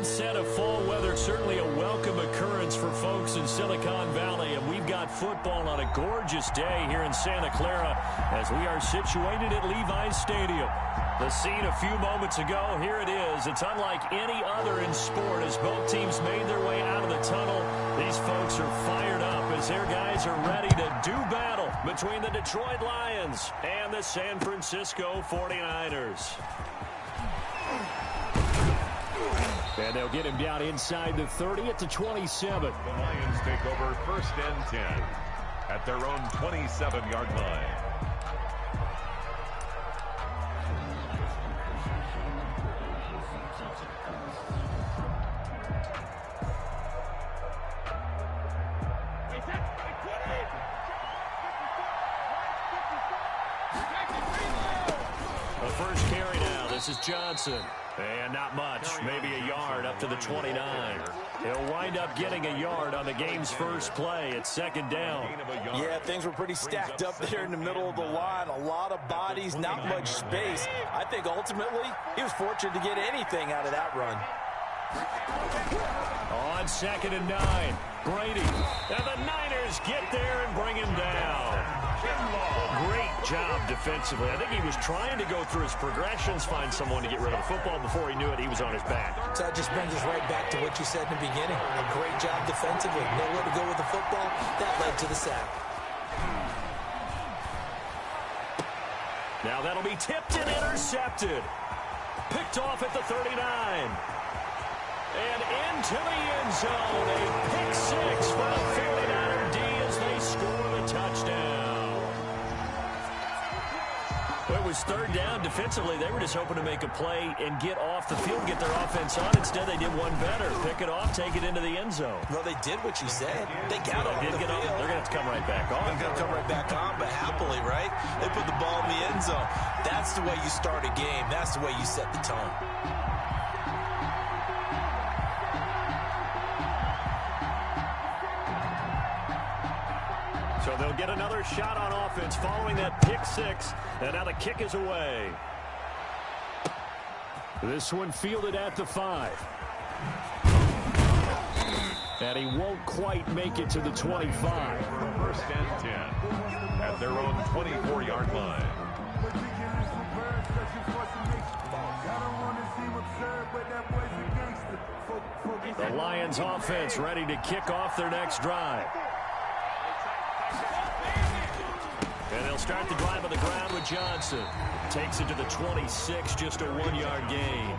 set of fall weather, certainly a welcome occurrence for folks in Silicon Valley, and we've got football on a gorgeous day here in Santa Clara as we are situated at Levi's Stadium. The scene a few moments ago, here it is. It's unlike any other in sport as both teams made their way out of the tunnel. These folks are fired up as their guys are ready to do battle between the Detroit Lions and the San Francisco 49ers. And they'll get him down inside the 30 at the 27. The Lions take over 1st and 10 at their own 27-yard line. The first carry now. This is Johnson. And not much, maybe a yard up to the 29. He'll wind up getting a yard on the game's first play. It's 2nd down. Yeah, things were pretty stacked up there in the middle of the line. A lot of bodies, not much space. I think ultimately he was fortunate to get anything out of that run. On 2nd and 9, Brady. And the Niners get there and bring him down. Great job defensively. I think he was trying to go through his progressions, find someone to get rid of the football. Before he knew it, he was on his back. So that just brings us right back to what you said in the beginning. A great job defensively. Nowhere to go with the football. That led to the sack. Now that'll be tipped and intercepted. Picked off at the 39. And into the end zone. A pick six for the 49er D as they score the touchdown. Well, it was 3rd down. Defensively, they were just hoping to make a play and get off the field, get their offense on. Instead, they did one better. Pick it off, take it into the end zone. Well, they did what you said. They got on the field. They're going to have to come right back on. They're going to come right back on, but happily, right? They put the ball in the end zone. That's the way you start a game. That's the way you set the tone. So they'll get another shot on offense following that pick six. And now the kick is away. This one fielded at the 5. And he won't quite make it to the 25. 1st and 10 at their own 24-yard line. The Lions offense ready to kick off their next drive. And they'll start the drive on the ground with Johnson. Takes it to the 26, just a 1-yard gain.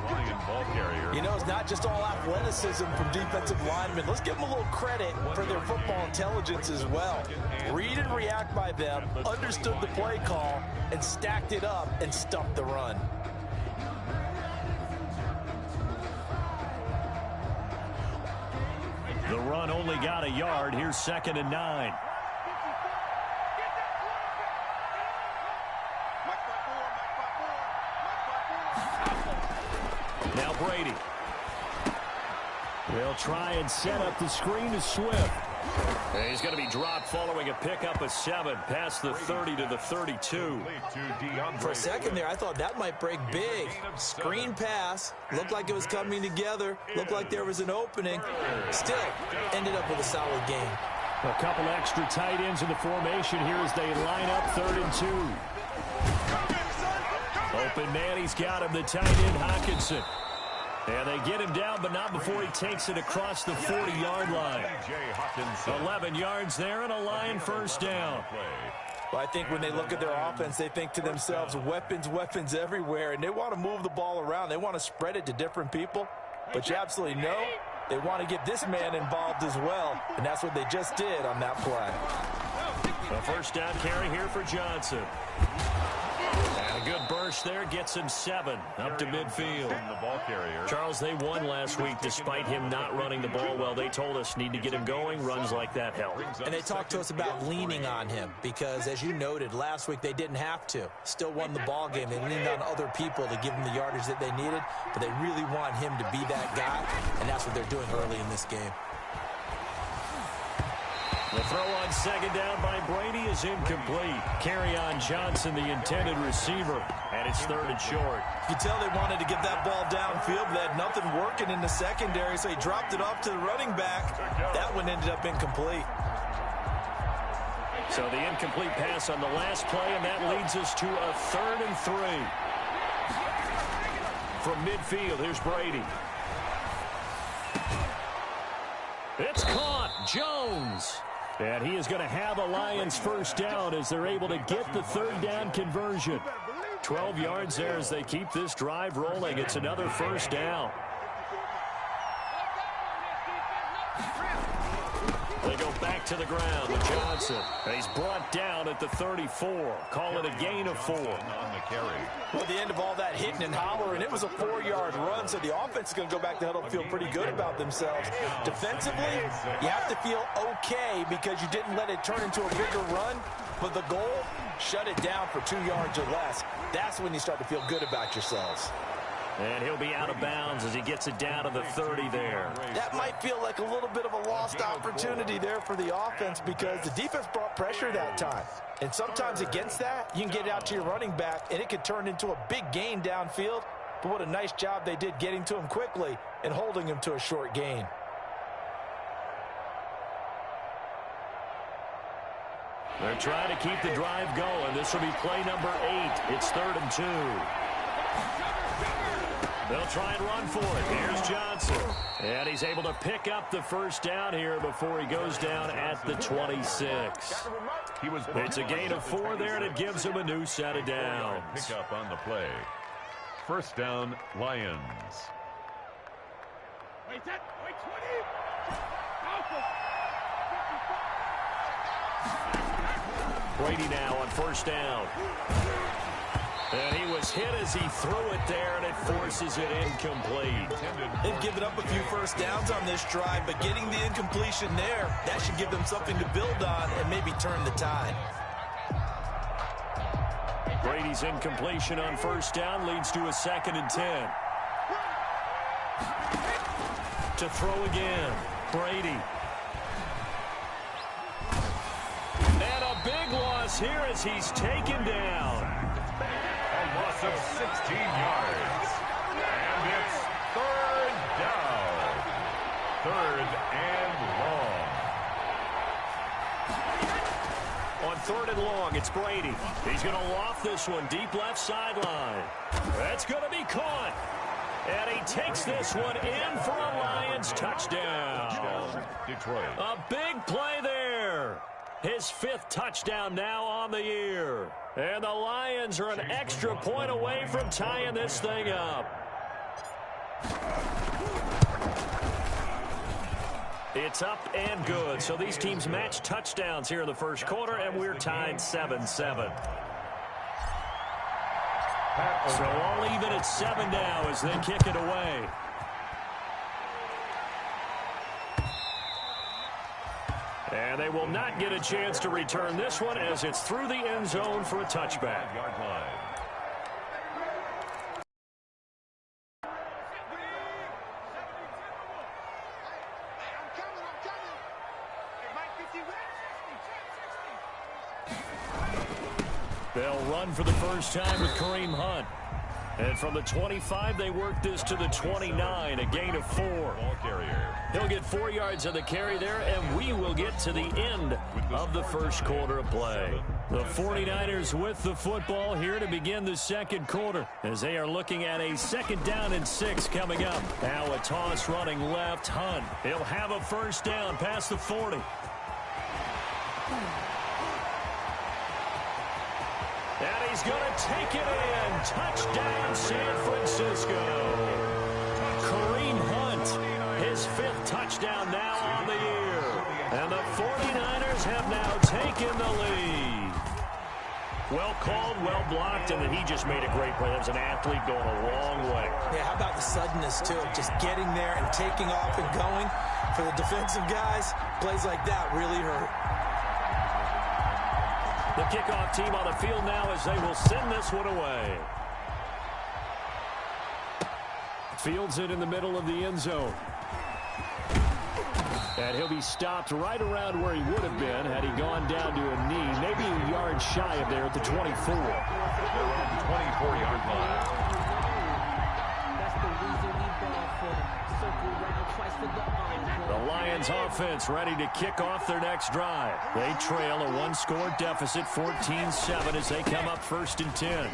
You know, it's not just all athleticism from defensive linemen. Let's give them a little credit for their football intelligence as well. Read and react by them, understood the play call, and stacked it up and stuffed the run. The run only got a yard. Here's 2nd and 9. Now Brady. They'll try and set up the screen to Swift. And he's going to be dropped following a pickup of 7 past the 30 to the 32. For a second there, I thought that might break big. Screen pass. Looked like it was coming together. Looked like there was an opening. Still ended up with a solid game. A couple extra tight ends in the formation here as they line up 3rd and 2. Open man, he's got him, the tight end Hockenson. And they get him down, but not before he takes it across the 40-yard line. 11 yards there and a Lion 1st down. Well, I think when they look at their offense, they think to themselves, weapons, weapons everywhere, and they want to move the ball around. They want to spread it to different people. But you absolutely know they want to get this man involved as well, and that's what they just did on that play. A 1st down carry here for Johnson. And a good burst there gets him 7 up to midfield. Charles, they won last week despite him not running the ball well. They told us need to get him going. Runs like that help. And they talked to us about leaning on him because, as you noted, last week they didn't have to. Still won the ball game. They leaned on other people to give them the yardage that they needed, but they really want him to be that guy, and that's what they're doing early in this game. The throw on 2nd down by Brady is incomplete. Carry on Johnson, the intended receiver. And it's 3rd and short. You can tell they wanted to get that ball downfield, but they had nothing working in the secondary, so he dropped it off to the running back. That one ended up incomplete. So the incomplete pass on the last play, and that leads us to a 3rd and 3. From midfield, here's Brady. It's caught. Jones. And he is going to have a Lions first down as they're able to get the 3rd down conversion. 12 yards there as they keep this drive rolling. It's another first down. They go back to the ground with Johnson. He's brought down at the 34. Call it a gain of 4. On the carry. Well, at the end of all that hitting and hollering, it was a 4-yard run, so the offense is going to go back to huddle and feel pretty good about themselves. Defensively, you have to feel okay because you didn't let it turn into a bigger run, but the goal, shut it down for 2 yards or less. That's when you start to feel good about yourselves. And he'll be out of bounds as he gets it down to the 30 there. That might feel like a little bit of a lost opportunity there for the offense because the defense brought pressure that time. And sometimes against that, you can get it out to your running back, and it could turn into a big gain downfield. But what a nice job they did getting to him quickly and holding him to a short gain. They're trying to keep the drive going. This will be play number 8. It's 3rd and 2. They'll try and run for it. Here's Johnson. And he's able to pick up the first down here before he goes down at the 26. It's a gain of 4 there, and it gives him a new set of downs. Pick up on the play. First down, Lions. Brady now on first down. And he was hit as he threw it there, and it forces it incomplete. They've given up a few first downs on this drive, but getting the incompletion there, that should give them something to build on and maybe turn the tide. Brady's incompletion on first down leads to a 2nd and 10. To throw again, Brady. And a big loss here as he's taken down. A loss of 16 yards. And it's 3rd down. 3rd and long. On 3rd and long, it's Brady. He's going to loft this one deep left sideline. That's going to be caught. And he takes this one in for a Lions touchdown. Detroit. A big play there. His 5th touchdown now on the year. And the Lions are an extra point away from tying this thing up. It's up and good. So these teams match touchdowns here in the first quarter, and we're tied 7-7. So all even at 7 now as they kick it away. And they will not get a chance to return this one as it's through the end zone for a touchback. They'll run for the first time with Kareem Hunt. And from the 25, they work this to the 29, a gain of 4. Ball carrier. He'll get 4 yards on the carry there, and we will get to the end of the first quarter of play. The 49ers with the football here to begin the second quarter as they are looking at a 2nd down and 6 coming up. Now a toss running left. Hunt. He'll have a first down past the 40. And he's going to take it in. Touchdown, San Francisco. Kareem Hunt, his 5th touchdown now on the year. And the 49ers have now taken the lead. Well called, well blocked, and then he just made a great play. That was an athlete going a long way. Yeah, how about the suddenness, too? Just getting there and taking off and going. For the defensive guys, plays like that really hurt. The kickoff team on the field now as they will send this one away. Fields it in the middle of the end zone. And he'll be stopped right around where he would have been had he gone down to a knee, maybe a yard shy of there at the 24. They're on the 24-yard line. The Lions offense ready to kick off their next drive. They trail a one-score deficit, 14-7, as they come up 1st and 10.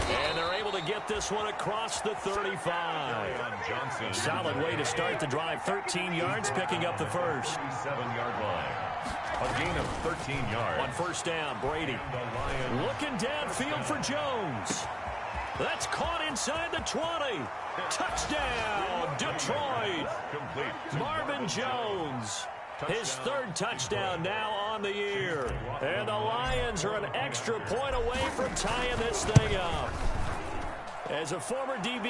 And they're able to get this one across the 35. Solid way to start the drive. 13 yards, picking up the first. 7-yard line. A gain of 13 yards. On 1st down, Brady. Looking downfield for Jones. That's caught inside the 20. Touchdown, Detroit. Marvin Jones. His 3rd touchdown now on the year. And the Lions are an extra point away from tying this thing up. As a former DB,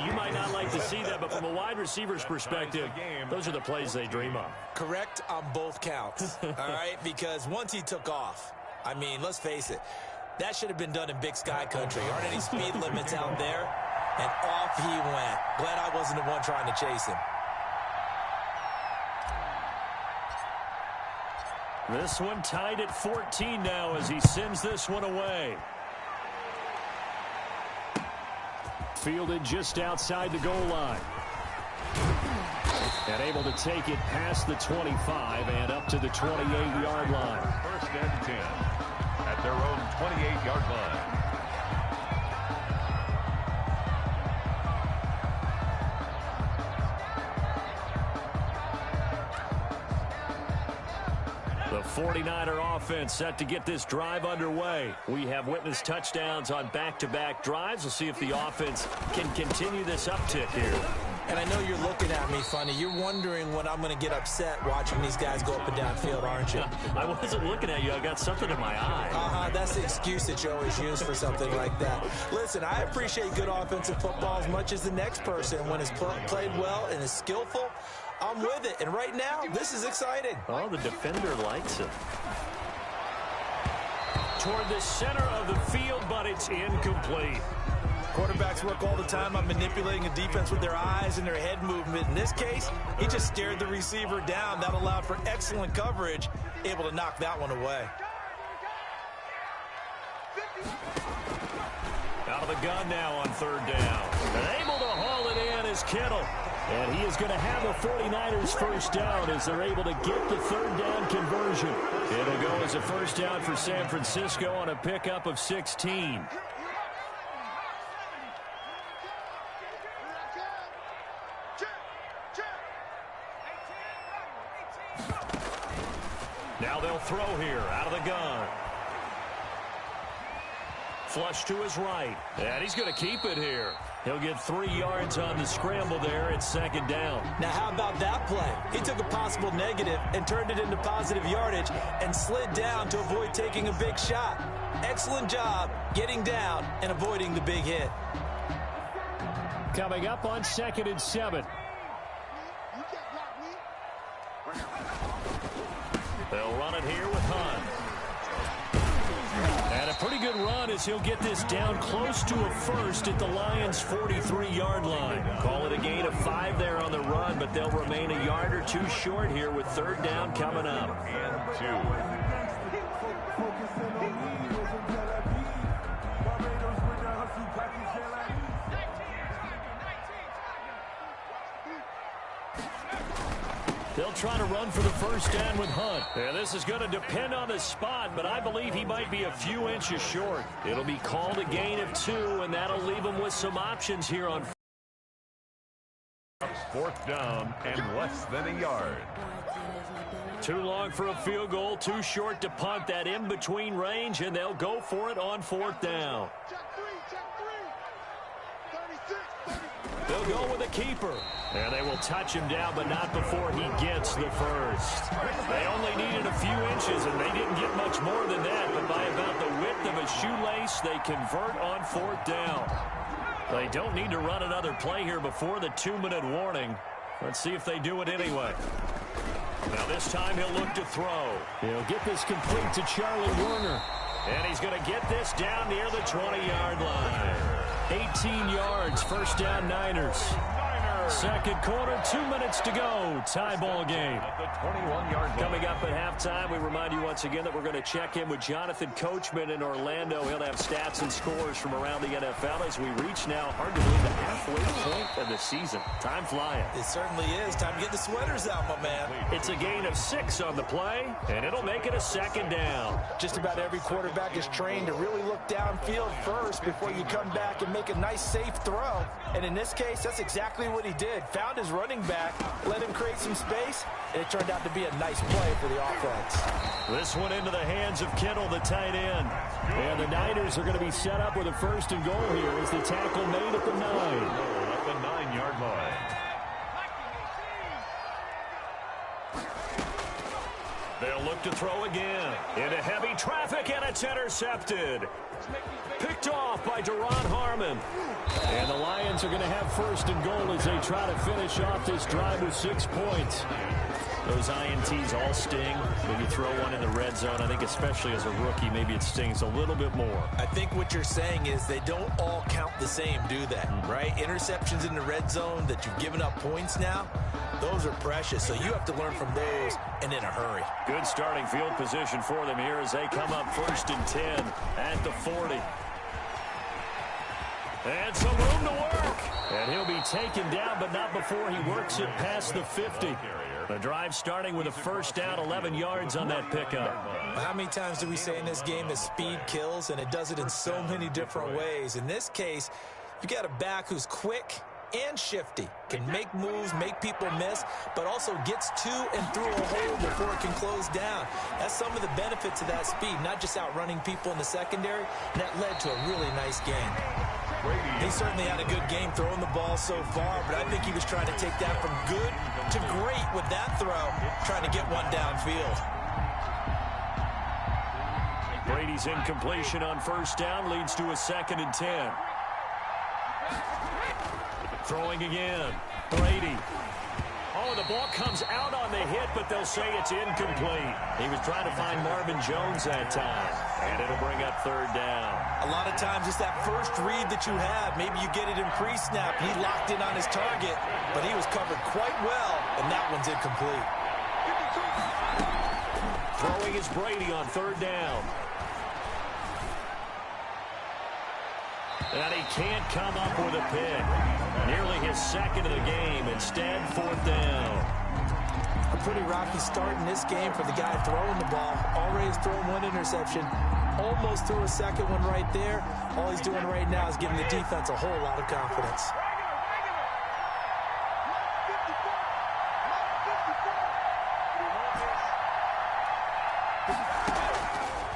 you might not like to see that, but from a wide receiver's perspective, those are the plays they dream of. Correct on both counts, all right? Because once he took off, I mean, let's face it, that should have been done in Big Sky Country. Aren't any speed limits out there? And off he went. Glad I wasn't the one trying to chase him. This one tied at 14 now as he sends this one away. Fielded just outside the goal line. And able to take it past the 25 and up to the 28-yard line. 1st and 10 at their own 28-yard line. The 49er offense set to get this drive underway. We have witnessed touchdowns on back-to-back drives. We'll see if the offense can continue this uptick here. And I know you're looking at me funny. You're wondering when I'm going to get upset watching these guys go up and down field, aren't you? I wasn't looking at you. I got something in my eye. That's the excuse that you always use for something like that. Listen, I appreciate good offensive football as much as the next person. When it's played well and is skillful, I'm with it. And right now, this is exciting. Oh, the defender likes it. Toward the center of the field, but it's incomplete. Quarterbacks work all the time on manipulating a defense with their eyes and their head movement. In this case, he just stared the receiver down. That allowed for excellent coverage, able to knock that one away. Out of the gun now on 3rd down. And able to haul it in is Kittle. And he is going to have a 49ers 1st down as they're able to get the 3rd down conversion. It'll go as a 1st down for San Francisco on a pickup of 16. Now they'll throw here out of the gun. Flush to his right. And he's going to keep it here. He'll get 3 yards on the scramble there at 2nd down. Now how about that play? He took a possible negative and turned it into positive yardage and slid down to avoid taking a big shot. Excellent job getting down and avoiding the big hit. Coming up on 2nd and 7. They'll run it here with Hunt. And a pretty good run as he'll get this down close to a first at the Lions' 43-yard line. Call it a gain of 5 there on the run, but they'll remain a yard or 2 short here with 3rd down coming up. And 2. They'll try to run for the 1st down with Hunt. And this is going to depend on the spot, but I believe he might be a few inches short. It'll be called a gain of 2, and that'll leave him with some options here on 4th down and less than a yard. Too long for a field goal, too short to punt. That in-between range, and they'll go for it on 4th down. They'll go with a keeper. And they will touch him down, but not before he gets the first. They only needed a few inches, and they didn't get much more than that. But by about the width of a shoelace, they convert on 4th down. They don't need to run another play here before the 2-minute warning. Let's see if they do it anyway. Now this time he'll look to throw. He'll get this complete to Charlie Warner. And he's going to get this down near the 20-yard line. 18 yards, 1st down Niners. Second quarter, 2 minutes to go. Tie ball game. At the 21-yard line. Coming up at halftime, we remind you once again that we're going to check in with Jonathan Coachman in Orlando. He'll have stats and scores from around the NFL as we reach now, hard to believe, the halfway point of the season. Time flying. It certainly is. Time to get the sweaters out, my man. It's a gain of 6 on the play, and it'll make it a second down. Just about every quarterback is trained to really look downfield first before you come back and make a nice, safe throw. And in this case, that's exactly what he did. Found his running back, let him create some space, and it turned out to be a nice play for the offense. This one into the hands of Kittle, the tight end. And the Niners are going to be set up with a first and goal here as the tackle made at the 9. At the 9-yard line. They'll look to throw again. Into heavy traffic, and it's intercepted. Picked off by Deron Harmon. And the Lions are going to have first and goal as they try to finish off this drive with 6 points. Those INTs all sting when you throw one in the red zone. I think especially as a rookie, maybe it stings a little bit more. I think what you're saying is they don't all count the same, do they? Right? Interceptions in the red zone that you've given up points now, those are precious. So you have to learn from those and in a hurry. Good starting field position for them here as they come up first and 10 at the 40. And some room to work. And he'll be taken down, but not before he works it past the 50. The drive starting with a first down, 11 yards on that pickup. How many times do we say in this game that speed kills, and it does it in so many different ways? In this case, you got a back who's quick and shifty, can make moves, make people miss, but also gets to and through a hole before it can close down. That's some of the benefits of that speed, not just outrunning people in the secondary, and that led to a really nice game. He certainly had a good game throwing the ball so far, but I think he was trying to take that from good to great with that throw, trying to get one downfield. Brady's incompletion on first down leads to a second and 10. Throwing again. Brady. Oh, the ball comes out on the hit, but they'll say it's incomplete. He was trying to find Marvin Jones that time, and it'll bring up third down. A lot of times it's that first read that you have. Maybe you get it in pre-snap. He locked in on his target, but he was covered quite well, and that one's incomplete. Throwing is Brady on third down. And he can't come up with a pick. Nearly his second of the game. Instead, fourth down. A pretty rocky start in this game for the guy throwing the ball. Already has thrown one interception. Almost threw a second one right there. All he's doing right now is giving the defense a whole lot of confidence.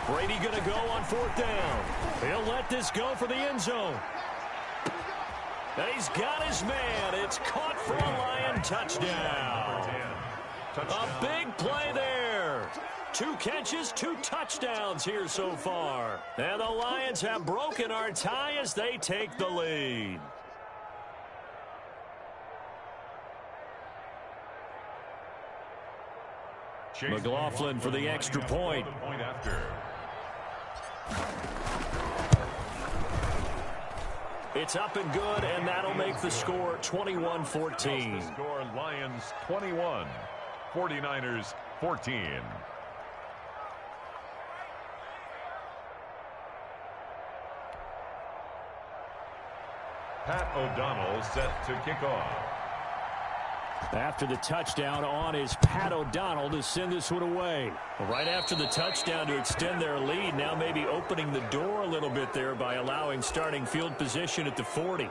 Brady going to go on fourth down. He'll let this go for the end zone. And he's got his man. It's caught for a Lion touchdown. A big play there. 2 catches, 2 touchdowns here so far. And the Lions have broken our tie as they take the lead. McLaughlin for the extra point. It's up and good, and that'll make the score 21-14. Score Lions 21, 49ers 14. Pat O'Donnell set to kick off. After the touchdown on is Pat O'Donnell to send this one away. Right after the touchdown to extend their lead, now maybe opening the door a little bit there by allowing starting field position at the 40.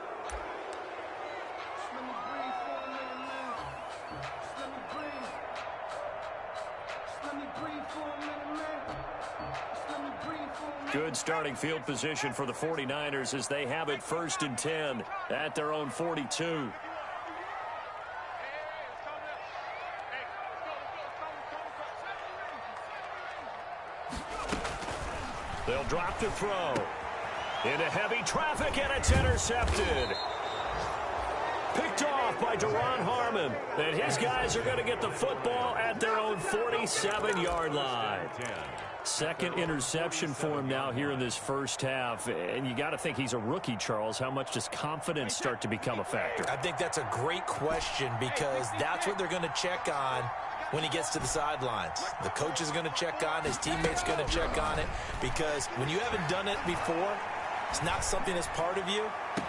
Good starting field position for the 49ers as they have it first and 10 at their own 42. They'll drop the throw. Into heavy traffic, and it's intercepted. Picked off by Duron Harmon. And his guys are going to get the football at their own 47-yard line. Second interception for him now here in this first half. And you got to think he's a rookie, Charles. How much does confidence start to become a factor? I think that's a great question because that's what they're going to check on when he gets to the sidelines. The coach is going to check on it. His teammates going to check on it because when you haven't done it before, it's not something that's part of you.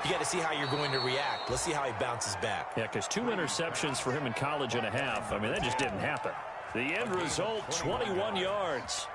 You got to see how you're going to react. Let's see how he bounces back. Yeah, because 2 interceptions for him in college and a half. I mean, that just didn't happen. The end result, 21 yards.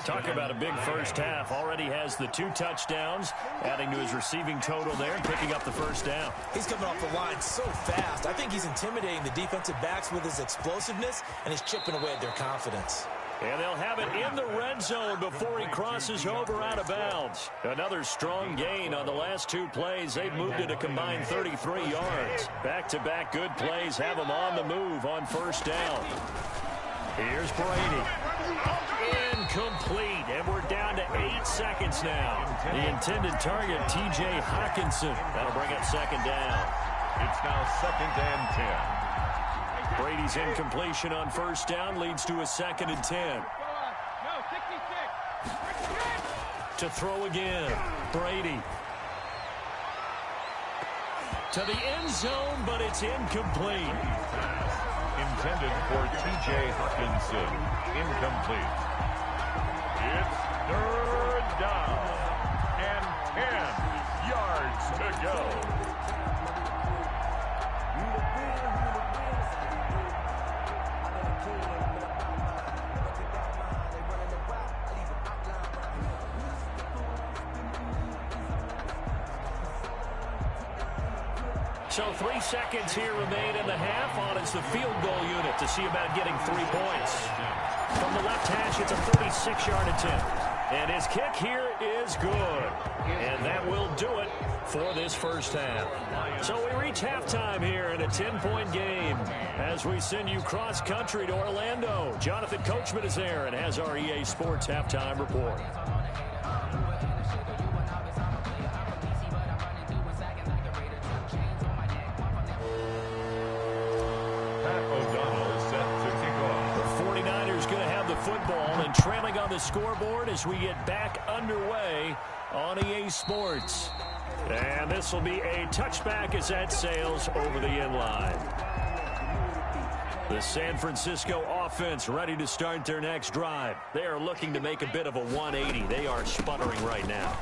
Talk about a big first half. Already has the 2 touchdowns, adding to his receiving total there and picking up the first down. He's coming off the line so fast. I think he's intimidating the defensive backs with his explosiveness, and he's chipping away at their confidence. And they'll have it in the red zone before he crosses over out of bounds. Another strong gain on the last 2 plays. They've moved it a combined 33 yards. Back-to-back good plays have them on the move on first down. Here's Brady. Incomplete, and we're down to 8 seconds now. The intended target, T.J. Hawkinson. That'll bring up second down. It's now 2nd and 10. Brady's incompletion on first down leads to a 2nd and 10. To throw again, Brady. To the end zone, but it's incomplete. Intended for T.J. Hawkinson. Incomplete. It's 3rd down and 10 yards to go. So 3 seconds here remain in the half. On is the field goal unit to see about getting 3 points. From the left hash, it's a 36-yard attempt. And his kick here is good. And that will do it for this first half. So we reach halftime here in a 10-point game as we send you cross-country to Orlando. Jonathan Coachman is there and has our EA Sports halftime report. And trailing on the scoreboard as we get back underway on EA Sports. And this will be a touchback as that sails over the end line. The San Francisco offense ready to start their next drive. They are looking to make a bit of a 180. They are sputtering right now.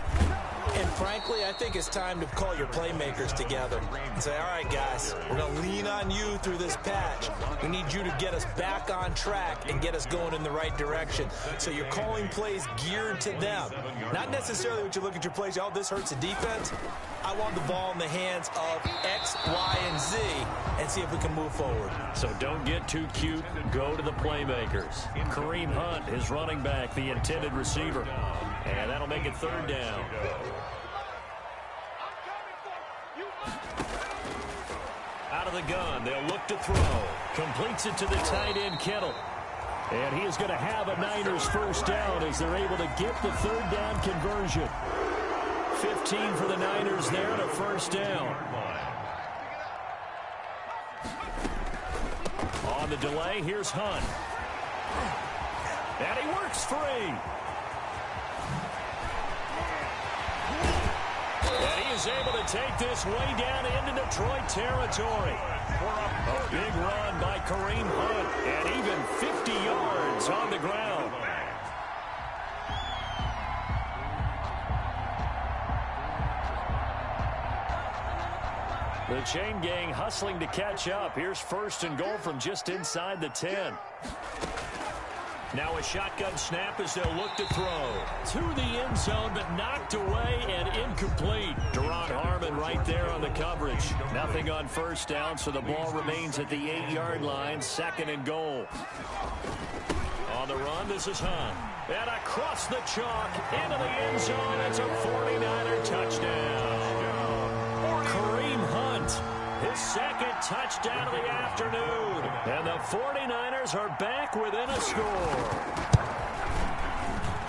And frankly, I think it's time to call your playmakers together and say, all right, guys, we're going to lean on you through this patch. We need you to get us back on track and get us going in the right direction. So you're calling plays geared to them. Not necessarily what you look at your plays, oh, this hurts the defense. I want the ball in the hands of X, Y, and Z and see if we can move forward. So don't get too cute. Go to the playmakers. Kareem Hunt, his running back, the intended receiver. And that'll make it 3rd down. Out of the gun, they'll look to throw. Completes it to the tight end, Kittle. And he is going to have a Niners first down as they're able to get the 3rd down conversion. 15 for the Niners there and a first down. On the delay, here's Hunt. And he works free. And he is able to take this way down into Detroit territory. A big run by Kareem Hunt, and even 50 yards on the ground. The chain gang hustling to catch up. Here's 1st and goal from just inside the 10. Now a shotgun snap as they'll look to throw. To the end zone, but knocked away and incomplete. Duron Harmon right there on the coverage. Nothing on first down, so the ball remains at the 8-yard line. 2nd and goal. On the run, this is Hunt. And across the chalk, into the end zone. It's a 49er touchdown. Kareem Hunt, his 2nd touchdown of the afternoon. And the 49ers are back within a score.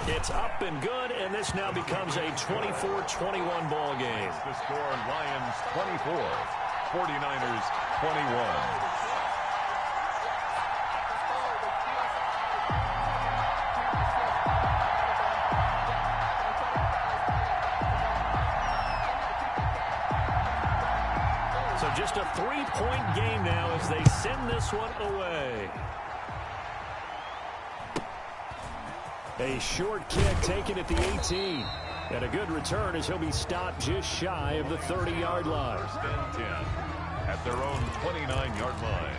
It's up and good, and this now becomes a 24-21 ball game. The score, Lions 24, 49ers 21. So just a three-point game now as they send this one away. A short kick taken at the 18. And a good return as he'll be stopped just shy of the 30-yard line. First and 10 at their own 29-yard line.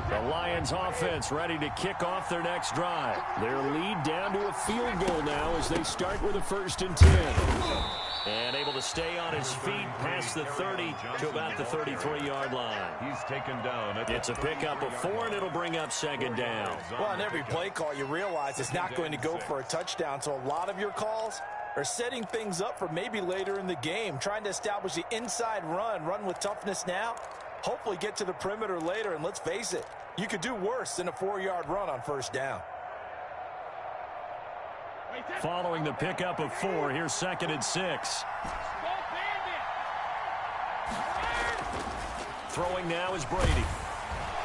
The Lions offense ready to kick off their next drive. Their lead down to a field goal now as they start with a 1st and 10. And able to stay on his feet past the 30 to about the 33-yard line. He's taken down. It's a pickup of 4, and it'll bring up 2nd down. Well, on every play call, you realize it's not going to go for a touchdown, so a lot of your calls are setting things up for maybe later in the game, trying to establish the inside run with toughness now, hopefully get to the perimeter later, and let's face it, you could do worse than a 4-yard run on 1st down. Following the pickup of 4, here's 2nd and 6. Throwing now is Brady.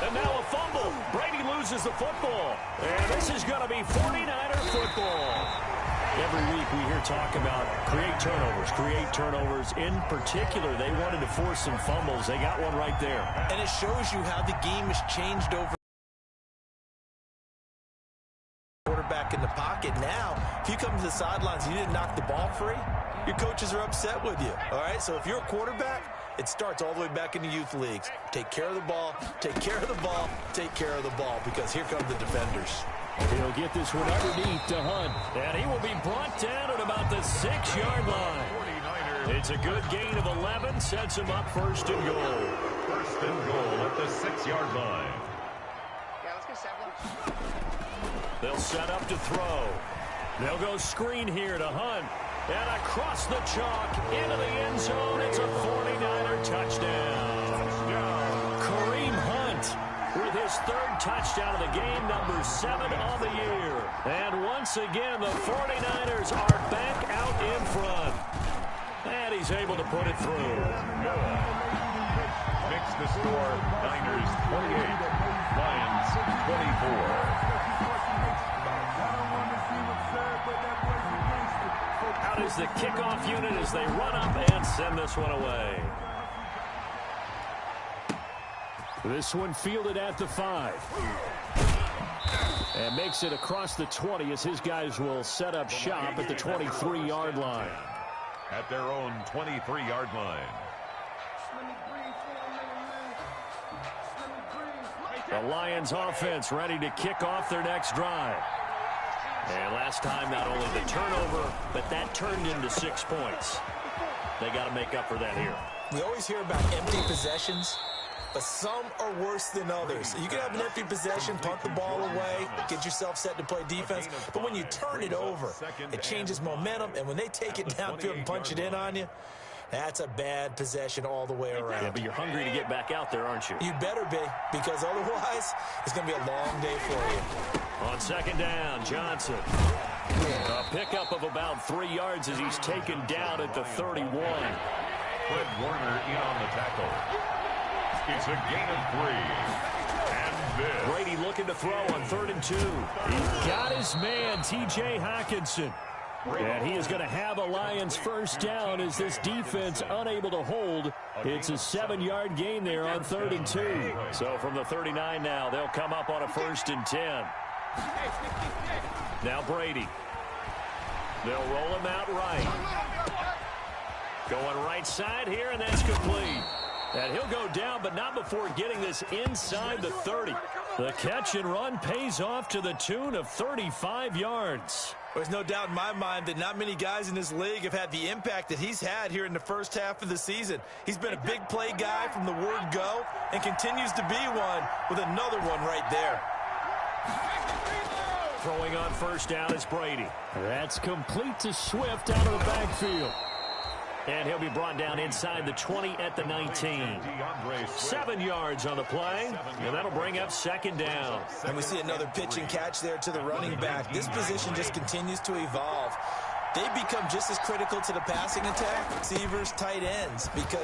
And now a fumble. Brady loses the football. And this is going to be 49er football. Every week we hear talk about create turnovers. In particular, they wanted to force some fumbles. They got one right there. And it shows you how the game has changed over. Quarterback in the pocket. Now, if you come to the sidelines and you didn't knock the ball free, your coaches are upset with you. All right, so if you're a quarterback, it starts all the way back in the youth leagues. Take care of the ball, take care of the ball, take care of the ball, because here come the defenders. He'll get this one underneath to Hunt, and he will be brought down at about the 6-yard line. It's a good gain of 11, sets him up 1st and goal. 1st and goal at the 6-yard line. Yeah, let's get 7. They'll set up to throw. They'll go screen here to Hunt. And across the chalk into the end zone. It's a 49er touchdown. Kareem Hunt with his 3rd touchdown of the game, number 7 on the year. And once again, the 49ers are back out in front. And he's able to put it through. Makes the score Niners 28, Lions 24. Out is the kickoff unit as they run up and send this one away. This one fielded at the 5. And makes it across the 20 as his guys will set up shop at the 23-yard line. At their own 23-yard line. The Lions offense ready to kick off their next drive. And last time, not only the turnover, but that turned into 6 points. They got to make up for that here. We always hear about empty possessions, but some are worse than others. You can have an empty possession, punt the ball away, get yourself set to play defense, but when you turn it over, it changes momentum, and when they take it downfield and punch it in on you, that's a bad possession all the way around. Yeah, but you're hungry to get back out there, aren't you? You better be, because otherwise, it's going to be a long day for you. On 2nd down, Johnson. A pickup of about 3 yards as he's taken down at the 31. Fred Warner in on the tackle. It's a gain of 3. And this. Brady looking to throw on 3rd and 2. He's got his man, T.J. Hockenson. And he is going to have a Lions 1st down as this defense unable to hold. It's a 7-yard gain there on 3rd and 2. So from the 39 now, they'll come up on a 1st and 10. Now Brady. They'll roll him out right. Going right side here, and that's complete. And he'll go down, but not before getting this inside the 30. The catch and run pays off to the tune of 35 yards. There's no doubt in my mind that not many guys in this league have had the impact that he's had here in the first half of the season. He's been a big play guy from the word go and continues to be one with another one right there. Throwing on 1st down is Brady. That's complete to Swift out of the backfield. And he'll be brought down inside the 20 at the 19. 7 yards on the play, and that'll bring up second down. And we see another pitch and catch there to the running back. This position just continues to evolve. They become just as critical to the passing attack, receivers, tight ends, because